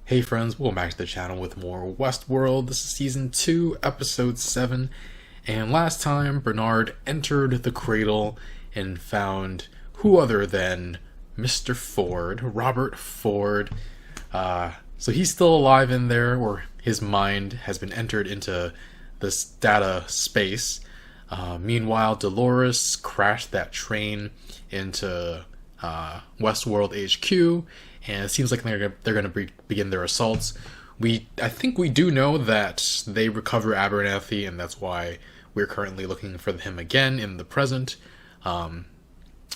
Hey friends, welcome back to the channel with more Westworld. This is Season 2, Episode 7, and last time Bernard entered the cradle and found who other than Mr. Ford, Robert Ford. So he's still alive in there, or his mind has been entered into this data space. Meanwhile, Dolores crashed that train into Westworld HQ, and it seems like they're going to begin their assaults. I think we do know that they recover Abernathy, and that's why we're currently looking for him again in the present.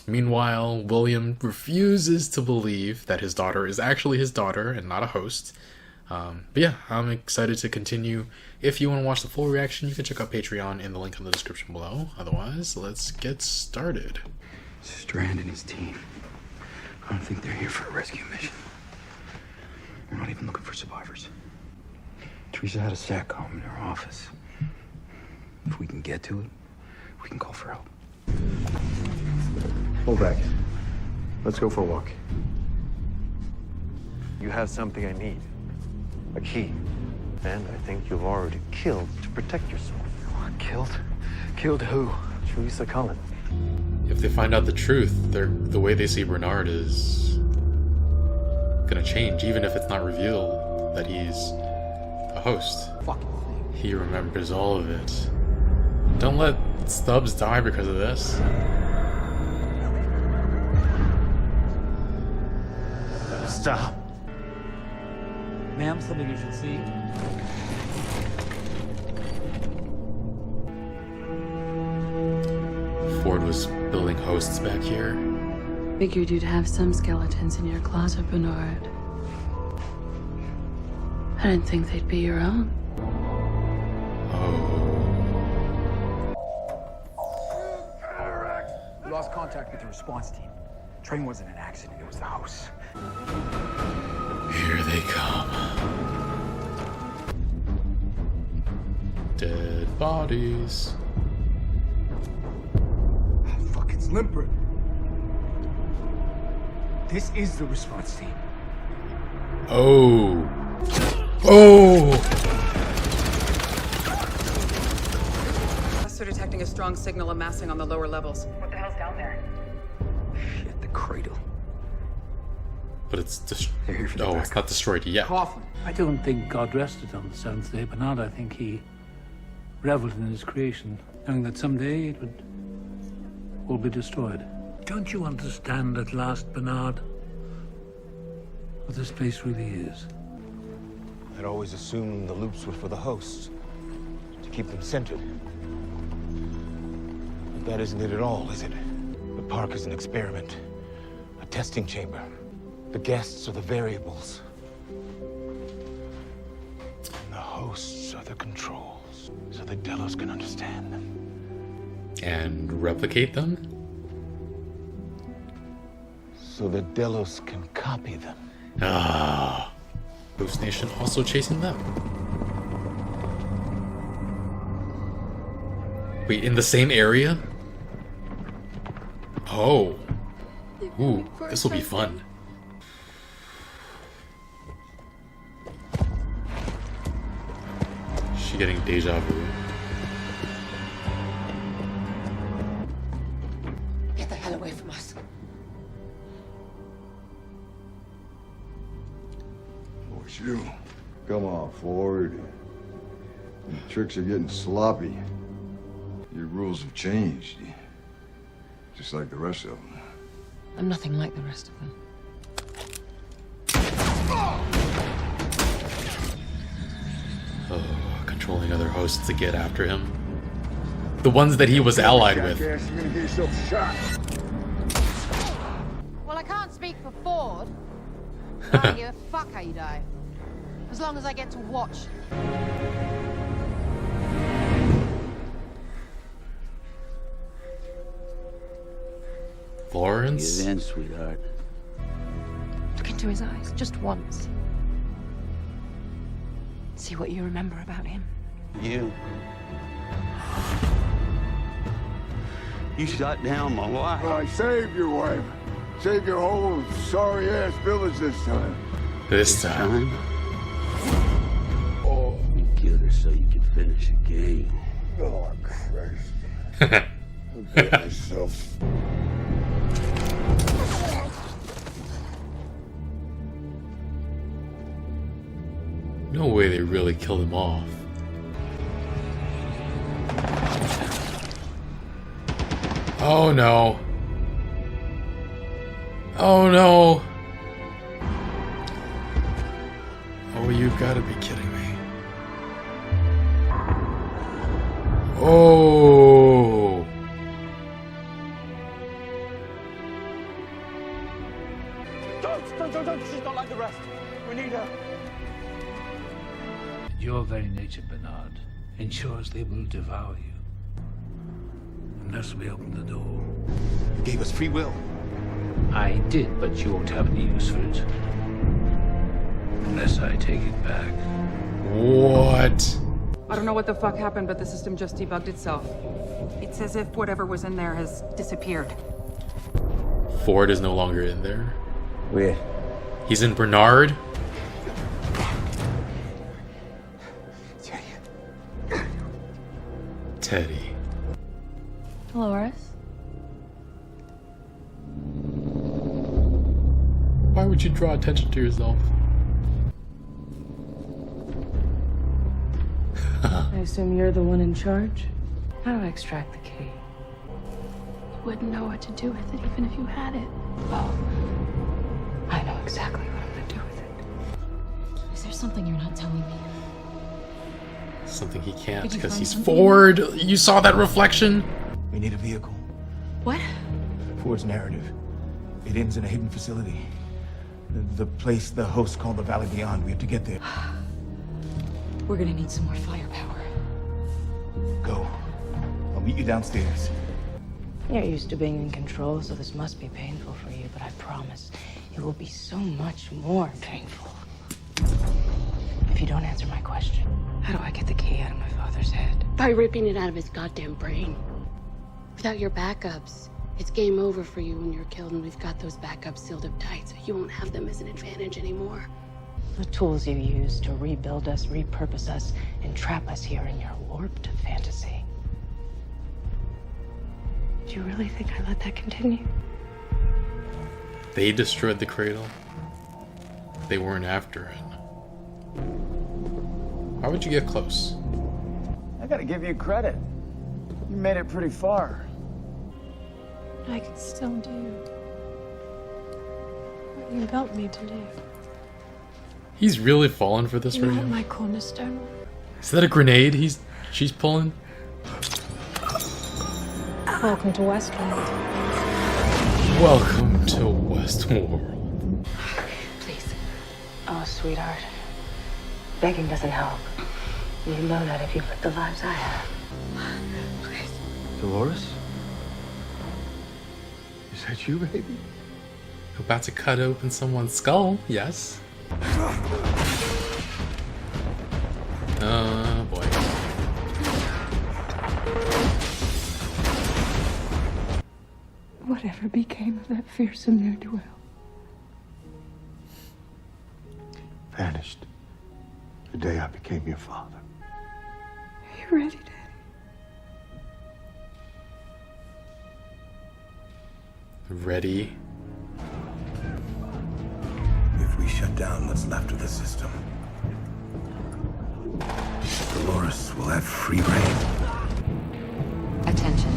Meanwhile, William refuses to believe that his daughter is actually his daughter and not a host. But yeah, I'm excited to continue. If you want to watch the full reaction, you can check out Patreon in the link in the description below. Otherwise, let's get started. Strand and his team. I don't think they're here for a rescue mission. We're not even looking for survivors. Teresa had a SATCOM in her office. If we can get to it, we can call for help. Hold back. Let's go for a walk. You have something I need. A key. And I think you've already killed to protect yourself. What, killed? Killed who? Teresa Cullen. If they find out the truth, the way they see Bernard is gonna change, even if it's not revealed that he's a host. Fucking thing. He remembers all of it. Don't let Stubbs die because of this. Stop. Ma'am, something you should see. Ford was building hosts back here. Figured you'd have some skeletons in your closet, Bernard. I didn't think they'd be your own. Oh. We lost contact with the response team. Train wasn't an accident, it was the house. Here they come. Dead bodies. Fuck, it's limper. This is the response team. Oh. Oh! We're detecting a strong signal amassing on the lower levels. What the hell's down there? Shit, the cradle. But it's They're here for the it's backup. not destroyed yet. Coffin. I don't think God rested on the seventh day, Bernard. I think he reveled in his creation, knowing that someday it would all be destroyed. Don't you understand at last, Bernard, what this place really is? I'd always assumed the loops were for the hosts, to keep them centered. But that isn't it at all, is it? The park is an experiment, a testing chamber. The guests are the variables. And the hosts are the controls, so that Delos can understand them. And replicate them? So that Delos can copy them. Ah. Ghost Nation also chasing them. Wait, in the same area? Oh. Ooh, this will be fun. She getting deja vu. Get the hell away from us. Oh, it's you. Come on, Ford. The tricks are getting sloppy. Your rules have changed. Just like the rest of them. I'm nothing like the rest of them. Oh, controlling other hosts to get after him. The ones that he was allied with. Jackass, you're gonna get yourself shot. Well, I can't speak for Ford. I don't give a fuck how you die. As long as I get to watch. Florence? You then, sweetheart. Look into his eyes, just once. See what you remember about him. You shot down my wife. I saved your wife. Save your whole sorry-ass village this time. This time. so you can finish a game. Oh, Christ. I'll get myself. No way they really killed him off. Oh no. Oh no. Oh, you've got to be kidding me. Oh. Don't. She's not like the rest. We need her. Your very nature, Bernard, ensures they will devour you. Unless we open the door. You gave us free will. I did, but you won't have any use for it. Unless I take it back. What? I don't know what the fuck happened, but the system just debugged itself. It's as if whatever was in there has disappeared. Ford is no longer in there. Where? He's in Bernard. Teddy. Dolores? Why would you draw attention to yourself? I assume you're the one in charge? How do I extract the key? You wouldn't know what to do with it even if you had it. Oh, I know exactly what I'm gonna do with it. Is there something you're not telling me? Something he can't Did you because find he's something? Ford. You saw that reflection? We need a vehicle. What? Ford's narrative. It ends in a hidden facility. The place the hosts call the Valley Beyond. We have to get there. We're gonna need some more firepower. Go. I'll meet you downstairs. You're used to being in control, so this must be painful for you, but I promise it will be so much more painful. If you don't answer my question, how do I get the key out of my father's head? By ripping it out of his goddamn brain. Without your backups, it's game over for you when you're killed, and we've got those backups sealed up tight, so you won't have them as an advantage anymore. The tools you use to rebuild us, repurpose us, and trap us here in your warped fantasy. Do you really think I let that continue? They destroyed the cradle. They weren't after it. Why would you get close? I gotta give you credit. You made it pretty far. I can still do what you built me to do. He's really falling for this You know right what now. my cornerstone? Is that a grenade she's pulling? Welcome to Westworld. Welcome to Westworld. Please. Oh, sweetheart. Begging doesn't help. You know that if you lived the lives I have. Please. Dolores? Is that you, baby? About to cut open someone's skull, yes. Oh boy. Whatever became of that fearsome ne'er-do-well? Vanished. The day I became your father. Are you ready, Daddy? Ready? If we shut down what's left of the system, Dolores will have free reign. Attention.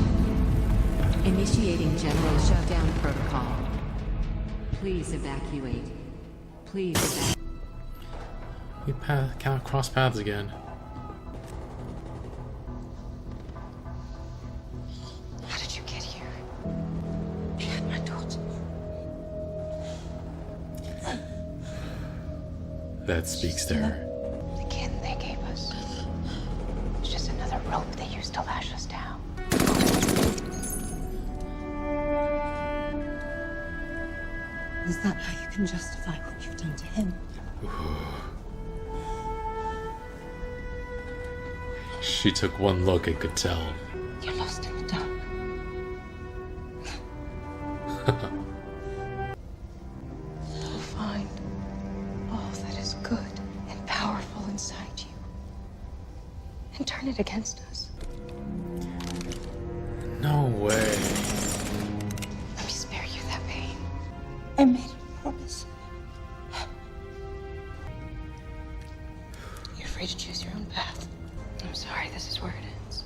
Initiating general shutdown protocol. Please evacuate. Please evacuate. We can't cross paths again. How did you get here? You had my daughter. That speaks to her. The kin they gave us. It's just another rope they used to lash us down. Is that how you can justify what you've done to him? She took one look and could tell. You're lost in the dark. You'll find all that is good and powerful inside you. and turn it against us. No way. Let me spare you that pain. I made a promise. You're afraid to choose your own path. I'm sorry, this is where it ends.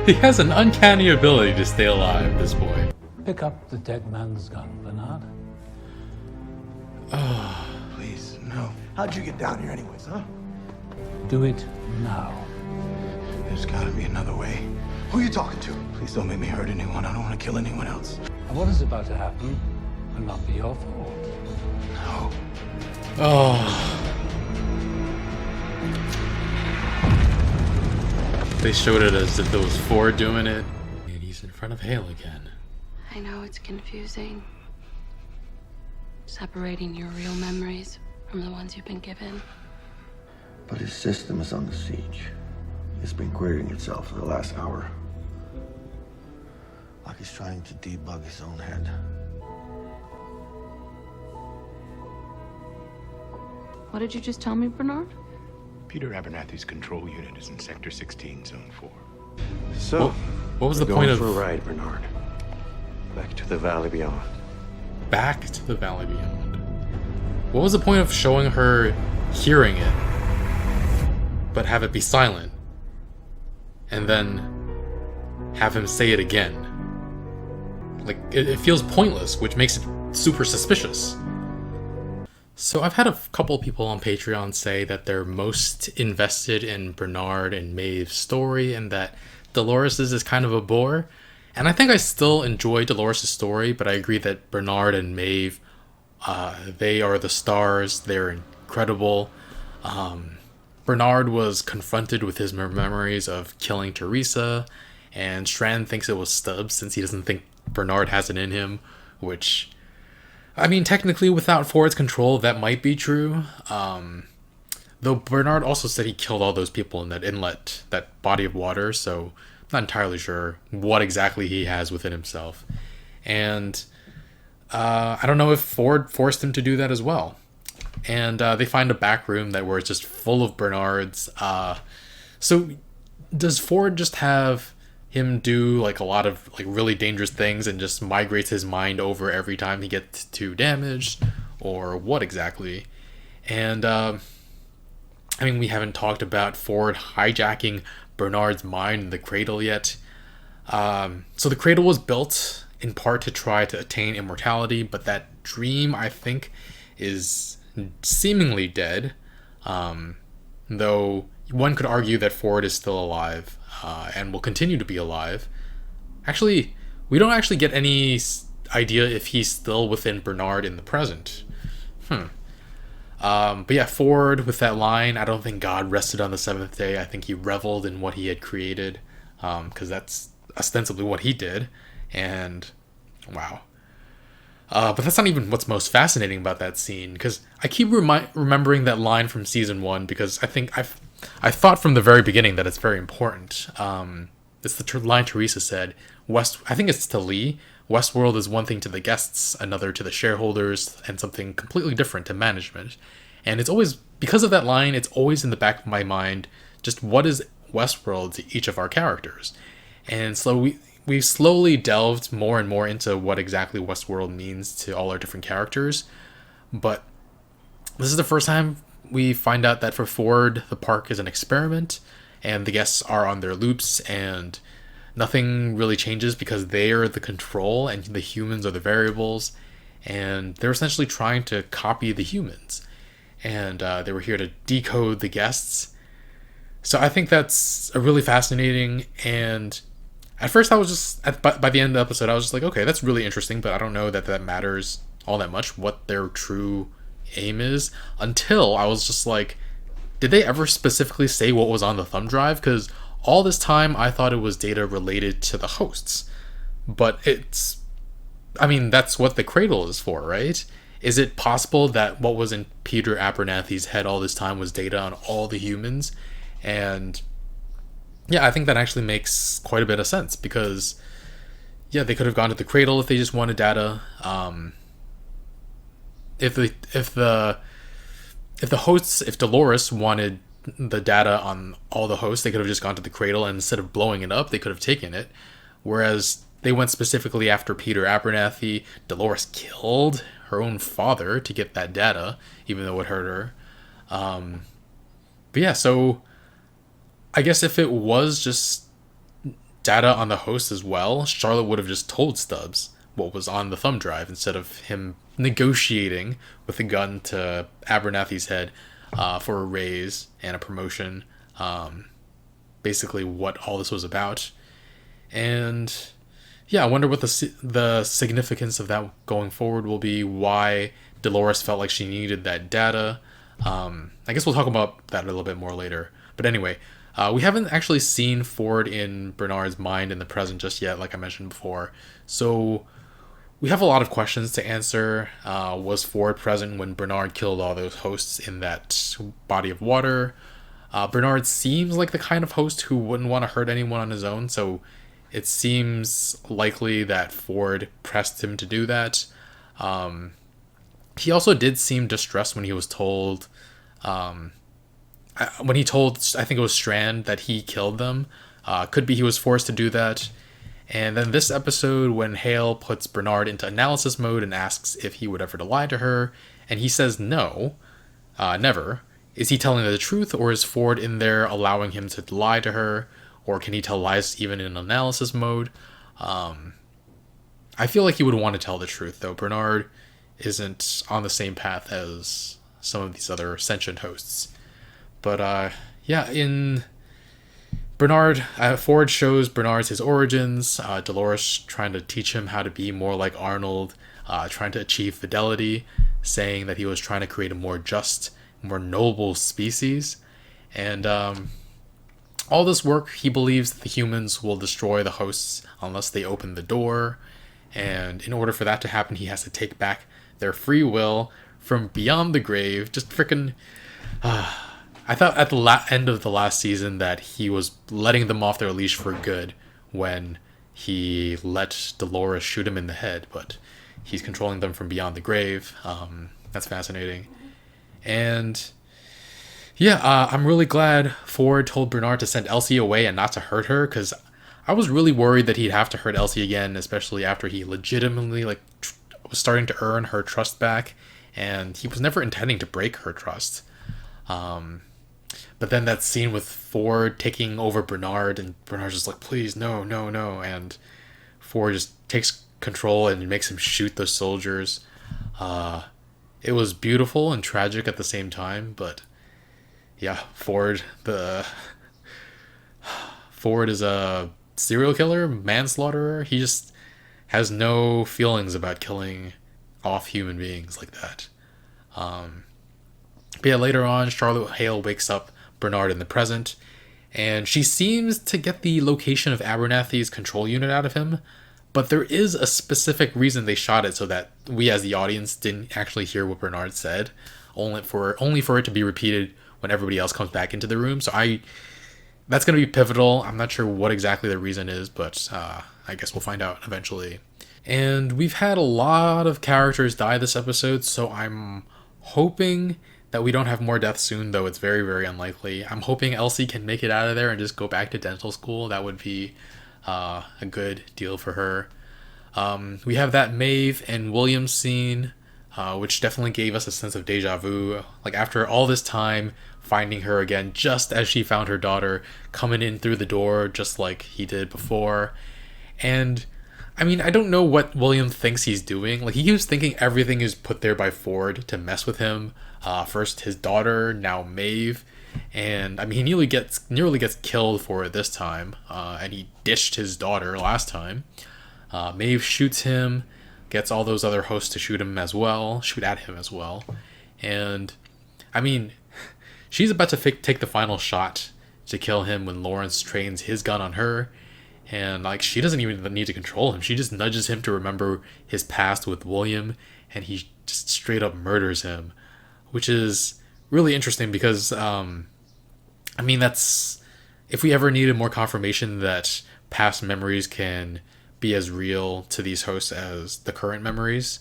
He has an uncanny ability to stay alive, this boy. Pick up the dead man's gun, Bernard. Please, no. How'd you get down here anyways, huh? Do it now. There's gotta be another way. Who are you talking to? Please don't make me hurt anyone. I don't want to kill anyone else. And what is about to happen will not be your fault. No. Oh. They showed it as if it was Ford doing it. And he's in front of Hale again. I know it's confusing. Separating your real memories from the ones you've been given. But his system is under siege. It's been querying itself for the last hour. Like he's trying to debug his own head. What did you just tell me, Bernard? Peter Abernathy's control unit is in Sector 16, Zone 4. So, what was the we're point going of for a ride, Bernard? Back to the Valley Beyond. Back to the Valley Beyond? What was the point of showing her hearing it, but have it be silent, and then have him say it again? Like, it feels pointless, which makes it super suspicious. So I've had a couple people on Patreon say that they're most invested in Bernard and Maeve's story and that Dolores's is kind of a bore. And I think I still enjoy Dolores's story, but I agree that Bernard and Maeve, they are the stars. They're incredible. Bernard was confronted with his memories of killing Teresa, and Strand thinks it was Stubbs since he doesn't think Bernard has it in him, which... I mean, technically, without Ford's control, that might be true. Though Bernard also said he killed all those people in that inlet, that body of water, so I'm not entirely sure what exactly he has within himself. And I don't know if Ford forced him to do that as well. And they find a back room where it's just full of Bernards. So does Ford just have him do like a lot of like really dangerous things and just migrates his mind over every time he gets too damaged, or what exactly? And I mean, we haven't talked about Ford hijacking Bernard's mind in the cradle yet. So the cradle was built in part to try to attain immortality, but that dream, I think, is seemingly dead. Though one could argue that Ford is still alive. And will continue to be alive. Actually, we don't actually get any idea if he's still within Bernard in the present. But yeah, Ford with that line, I don't think God rested on the seventh day. I think he reveled in what he had created, because that's ostensibly what he did. And wow. But that's not even what's most fascinating about that scene, because I keep remembering that line from season 1, because I think I thought from the very beginning that it's very important. It's the line Teresa said. I think it's to Lee. Westworld is one thing to the guests, another to the shareholders, and something completely different to management. And it's always, because of that line, it's always in the back of my mind, just what is Westworld to each of our characters. And so we've slowly delved more and more into what exactly Westworld means to all our different characters. But this is the first time we find out that for Ford, the park is an experiment, and the guests are on their loops, and nothing really changes because they are the control, and the humans are the variables, and they're essentially trying to copy the humans. And they were here to decode the guests. So I think that's a really fascinating, and at first I was just, by the end of the episode, I was just like, okay, that's really interesting, but I don't know that matters all that much, what their true aim is, until I was just like, did they ever specifically say what was on the thumb drive? Because all this time I thought it was data related to the hosts, but that's what the cradle is for, right? Is it possible that what was in Peter Abernathy's head all this time was data on all the humans? And yeah, I think that actually makes quite a bit of sense, because yeah, they could have gone to the cradle if they just wanted data. If the if Dolores wanted the data on all the hosts, they could have just gone to the cradle, and instead of blowing it up, they could have taken it. Whereas they went specifically after Peter Abernathy. Dolores killed her own father to get that data, even though it hurt her. But yeah, so I guess if it was just data on the host as well, Charlotte would have just told Stubbs what was on the thumb drive instead of him negotiating with a gun to Abernathy's head for a raise and a promotion. Basically what all this was about. And yeah, I wonder what the significance of that going forward will be, why Dolores felt like she needed that data. I guess we'll talk about that a little bit more later. But anyway, we haven't actually seen Ford in Bernard's mind in the present just yet, like I mentioned before. So we have a lot of questions to answer. Was Ford present when Bernard killed all those hosts in that body of water? Bernard seems like the kind of host who wouldn't want to hurt anyone on his own, so it seems likely that Ford pressed him to do that. He also did seem distressed when he was told, I think it was Strand, that he killed them. Could be he was forced to do that. And then this episode, when Hale puts Bernard into analysis mode and asks if he would ever lie to her, and he says no, never. Is he telling the truth, or is Ford in there allowing him to lie to her? Or can he tell lies even in analysis mode? I feel like he would want to tell the truth, though. Bernard isn't on the same path as some of these other sentient hosts. But yeah, in Bernard, Ford shows Bernard's his origins. Dolores trying to teach him how to be more like Arnold, trying to achieve fidelity, saying that he was trying to create a more just, more noble species. And all this work, he believes that the humans will destroy the hosts unless they open the door. And in order for that to happen, he has to take back their free will from beyond the grave. Just freaking... I thought at the end of the last season that he was letting them off their leash for good when he let Dolores shoot him in the head, but he's controlling them from beyond the grave. That's fascinating. And yeah, I'm really glad Ford told Bernard to send Elsie away and not to hurt her, because I was really worried that he'd have to hurt Elsie again, especially after he legitimately was starting to earn her trust back, and he was never intending to break her trust. But then that scene with Ford taking over Bernard, and Bernard's just like, please, no, no, no, and Ford just takes control and makes him shoot those soldiers. It was beautiful and tragic at the same time, but yeah, Ford is a serial killer, manslaughterer. He just has no feelings about killing off human beings like that. But yeah, later on, Charlotte Hale wakes up Bernard in the present, and she seems to get the location of Abernathy's control unit out of him, but there is a specific reason they shot it so that we as the audience didn't actually hear what Bernard said, only for it to be repeated when everybody else comes back into the room. So that's going to be pivotal. I'm not sure what exactly the reason is, but I guess we'll find out eventually. And we've had a lot of characters die this episode, so I'm hoping that we don't have more deaths soon, though it's very, very unlikely. I'm hoping Elsie can make it out of there and just go back to dental school. That would be a good deal for her. We have that Maeve and William scene, which definitely gave us a sense of deja vu. Like, after all this time, finding her again just as she found her daughter, coming in through the door just like he did before. And I mean, I don't know what William thinks he's doing. Like, he keeps thinking everything is put there by Ford to mess with him. First his daughter, now Maeve. And I mean, he nearly gets killed for it this time. And he ditched his daughter last time. Maeve shoots him, gets all those other hosts to shoot at him as well. And I mean, she's about to take the final shot to kill him when Lawrence trains his gun on her. And like, she doesn't even need to control him. She just nudges him to remember his past with William, and he just straight up murders him, which is really interesting because, I mean, that's, if we ever needed more confirmation that past memories can be as real to these hosts as the current memories,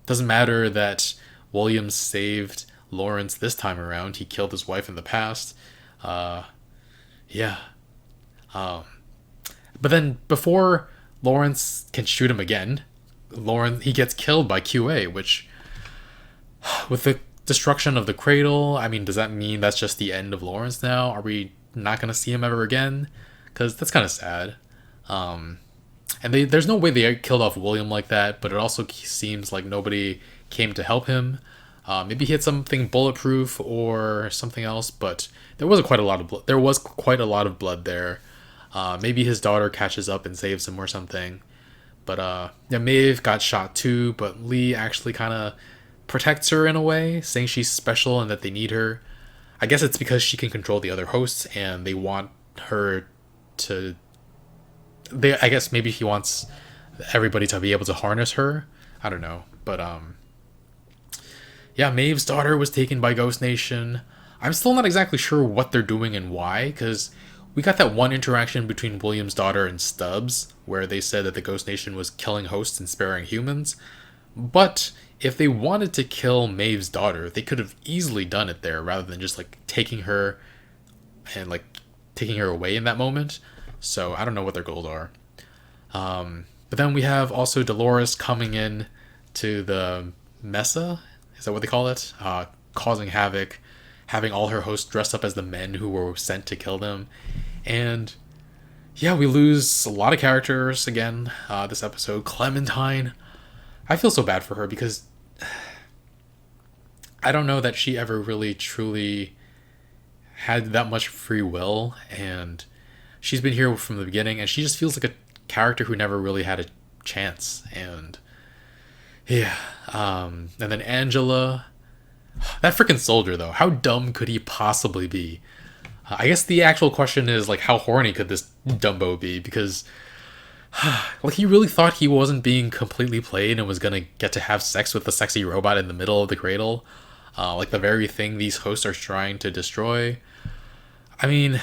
doesn't matter that William saved Lawrence this time around. He killed his wife in the past. Yeah. But then before Lawrence can shoot him again, he gets killed by QA, which, with the destruction of the cradle, I mean, does that mean that's just the end of Lawrence now? Are we not going to see him ever again? Because that's kind of sad. And there's no way they killed off William like that, but it also seems like nobody came to help him. Maybe he had something bulletproof or something else, but there was quite a lot of blood. There was quite a lot of blood there. Maybe his daughter catches up and saves him or something. But yeah, Maeve got shot too, but Lee actually kind of protects her in a way, saying she's special and that they need her. I guess it's because she can control the other hosts and they want her to... I guess maybe he wants everybody to be able to harness her. I don't know. But yeah, Maeve's daughter was taken by Ghost Nation. I'm still not exactly sure what they're doing and why, because we got that one interaction between William's daughter and Stubbs, where they said that the Ghost Nation was killing hosts and sparing humans. But if they wanted to kill Maeve's daughter, they could have easily done it there, rather than just like taking her away in that moment. So I don't know what their goals are. But then we have also Dolores coming in to the Mesa. Is that what they call it? Causing havoc, having all her hosts dressed up as the men who were sent to kill them. And yeah, we lose a lot of characters again this episode. Clementine. I feel so bad for her because I don't know that she ever really truly had that much free will, and she's been here from the beginning, and she just feels like a character who never really had a chance. And yeah, and then Angela, that freaking soldier though, how dumb could he possibly be? I guess the actual question is like, how horny could this Dumbo be? Because like, he really thought he wasn't being completely played and was gonna get to have sex with the sexy robot in the middle of the cradle, like the very thing these hosts are trying to destroy. I mean,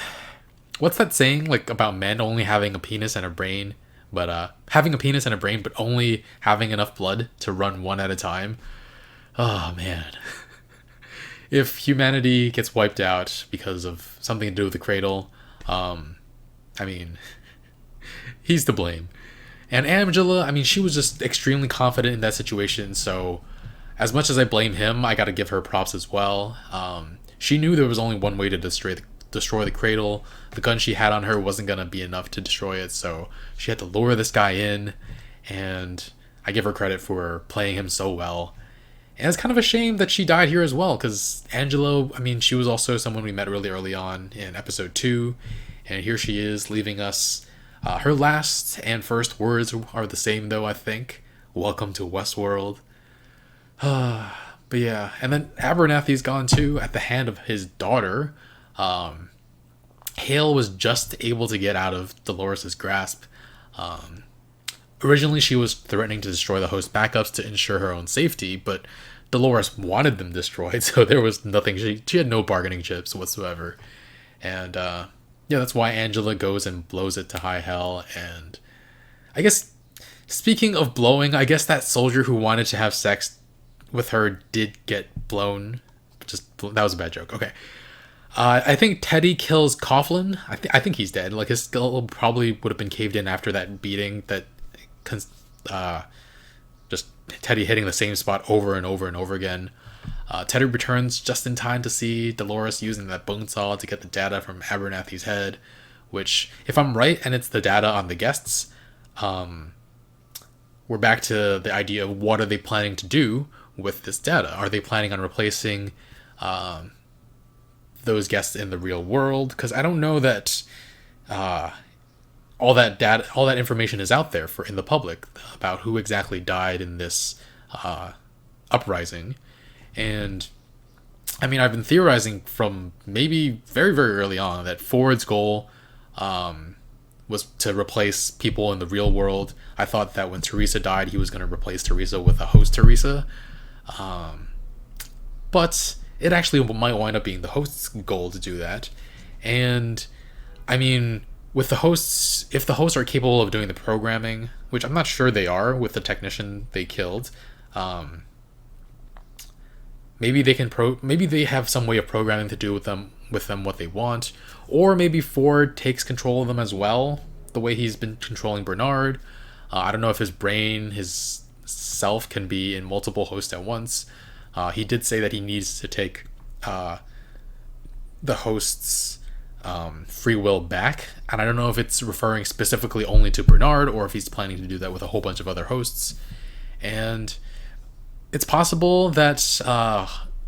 what's that saying like about men only having a penis and a brain, but having a penis and a brain, but only having enough blood to run one at a time? Oh man. If humanity gets wiped out because of something to do with the cradle, I mean, he's to blame. And Angela, I mean, she was just extremely confident in that situation, so as much as I blame him, I gotta give her props as well. She knew there was only one way to destroy the cradle. The gun she had on her wasn't gonna be enough to destroy it, so she had to lure this guy in, and I give her credit for playing him so well. And it's kind of a shame that she died here as well, because Angela, I mean, she was also someone we met really early on in episode 2, and here she is leaving us. Her last and first words are the same though, I think. Welcome to Westworld. But yeah, and then Abernathy's gone too at the hand of his daughter. Hale was just able to get out of Dolores' grasp. Originally, she was threatening to destroy the host backups to ensure her own safety, but Dolores wanted them destroyed, so there was nothing. She had no bargaining chips whatsoever. And yeah, that's why Angela goes and blows it to high hell. And I guess, speaking of blowing, I guess that soldier who wanted to have sex with her did get blown. That was a bad joke. Okay. I think Teddy kills Coughlin. I think he's dead. Like, his skull probably would have been caved in after that beating that just Teddy hitting the same spot over and over and over again. Teddy returns just in time to see Dolores using that bone saw to get the data from Abernathy's head, which, if I'm right and it's the data on the guests, we're back to the idea of what are they planning to do with this data. Are they planning on replacing those guests in the real world? Because I don't know that all that information is out there in the public about who exactly died in this uprising. And I mean, I've been theorizing from maybe very, very early on that Ford's goal was to replace people in the real world. I thought that when Teresa died, he was going to replace Teresa with a host Teresa. But it actually might wind up being the host's goal to do that. And I mean, with the hosts, if the hosts are capable of doing the programming, which I'm not sure they are with the technician they killed, maybe they have some way of programming to do with them what they want, or maybe Ford takes control of them as well, the way he's been controlling Bernard. I don't know if his brain, his self, can be in multiple hosts at once. He did say that he needs to take the host's free will back, and I don't know if it's referring specifically only to Bernard or if he's planning to do that with a whole bunch of other hosts. And it's possible that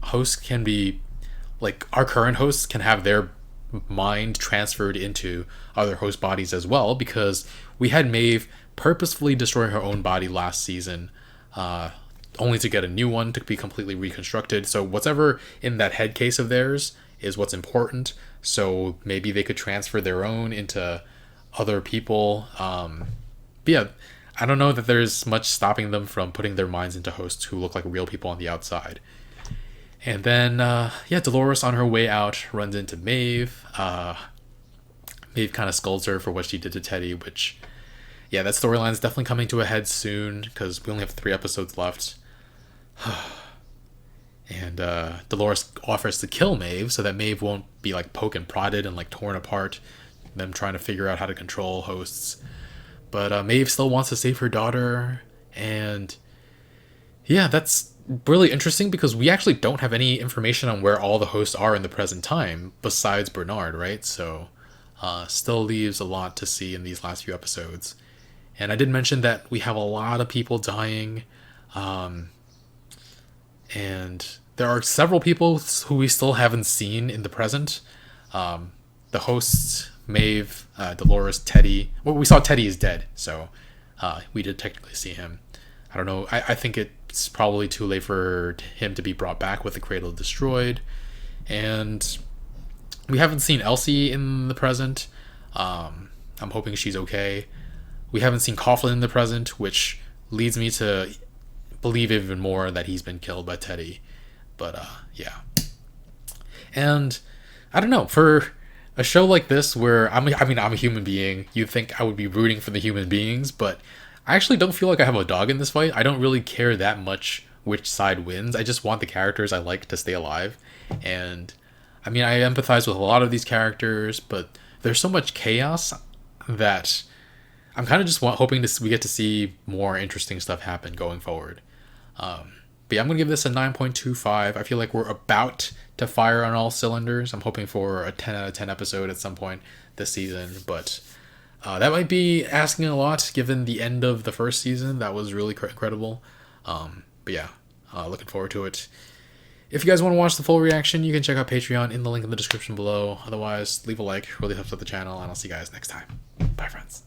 hosts can be, like, our current hosts can have their mind transferred into other host bodies as well, because we had Maeve purposefully destroy her own body last season, only to get a new one to be completely reconstructed. So whatever in that head case of theirs is what's important. So maybe they could transfer their own into other people. But yeah, I don't know that there's much stopping them from putting their minds into hosts who look like real people on the outside. And then, Dolores on her way out runs into Maeve. Maeve kind of scolds her for what she did to Teddy, which, yeah, that storyline is definitely coming to a head soon, because we only have 3 episodes left. And Dolores offers to kill Maeve so that Maeve won't be, like, poke and prodded and, like, torn apart, them trying to figure out how to control hosts. But Maeve still wants to save her daughter, and yeah, that's really interesting because we actually don't have any information on where all the hosts are in the present time besides Bernard, right? So still leaves a lot to see in these last few episodes. And I did mention that we have a lot of people dying, and there are several people who we still haven't seen in the present. The hosts, Maeve, Dolores, Teddy. Well, we saw Teddy is dead, so we did technically see him. I don't know. I think it's probably too late for him to be brought back with the cradle destroyed. And we haven't seen Elsie in the present. I'm hoping she's okay. We haven't seen Coughlin in the present, which leads me to believe even more that he's been killed by Teddy. But yeah. And I don't know, for a show like this where I'm a human being, you'd think I would be rooting for the human beings, but I actually don't feel like I have a dog in this fight. I don't really care that much which side wins. I just want the characters I like to stay alive. And I mean, I empathize with a lot of these characters, but there's so much chaos that I'm kind of just hoping we get to see more interesting stuff happen going forward. But yeah, I'm going to give this a 9.25. I feel like we're about to fire on all cylinders. I'm hoping for a 10 out of 10 episode at some point this season, but that might be asking a lot given the end of the first season. That was really incredible. But yeah, looking forward to it. If you guys want to watch the full reaction, you can check out Patreon in the link in the description below. Otherwise, leave a like, really helps out the channel, and I'll see you guys next time. Bye, friends.